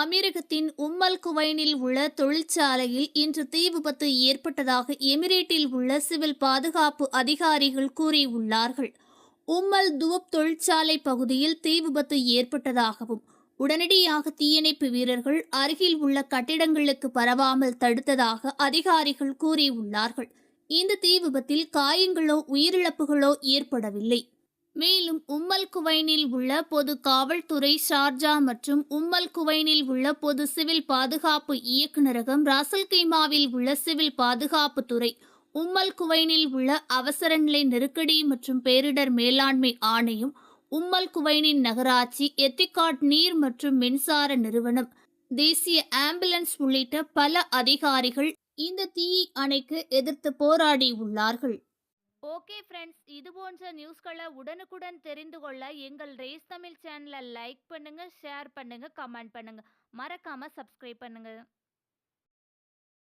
அமீரகத்தின் குவைனில் உள்ள தொழிற்சாலையில் இன்று தீ விபத்து ஏற்பட்டதாக எமிரேட்டில் உள்ள சிவில் பாதுகாப்பு அதிகாரிகள் கூறியுள்ளார்கள். துவப் தொழிற்சாலை பகுதியில் தீ விபத்து ஏற்பட்டதாகவும் உடனடியாக தீயணைப்பு வீரர்கள் அருகில் உள்ள கட்டிடங்களுக்கு பரவாமல் தடுத்ததாக அதிகாரிகள் கூறியுள்ளார்கள். இந்த தீ விபத்தில் காயங்களோ உயிரிழப்புகளோ ஏற்படவில்லை. மேலும் குவைனில் உள்ள பொது காவல்துறை, ஷார்ஜா மற்றும் குவைனில் உள்ள பொது சிவில் பாதுகாப்பு இயக்குநரகம், ராசல்கைமாவில் உள்ள சிவில் பாதுகாப்பு துறை, குவைனில் உள்ள அவசரநிலை நெருக்கடி மற்றும் பேரிடர் மேலாண்மை ஆணையம், குவைனின் நகராட்சி, எத்திகாட் நீர் மற்றும் மின்சார நிறுவனம், தேசிய ஆம்புலன்ஸ் உள்ளிட்ட பல அதிகாரிகள் இந்த தீயை அணைக்க எதிர்த்து போராடியுள்ளார்கள். ஓகே ஃப்ரெண்ட்ஸ், இது போன்ற நியூஸ்களை உடனுக்குடன் தெரிந்து கொள்ள எங்கள் ரேஸ் தமிழ் சேனலை லைக் பண்ணுங்க, ஷேர் பண்ணுங்க, கமெண்ட் பண்ணுங்க, மறக்காம சப்ஸ்கிரைப் பண்ணுங்க.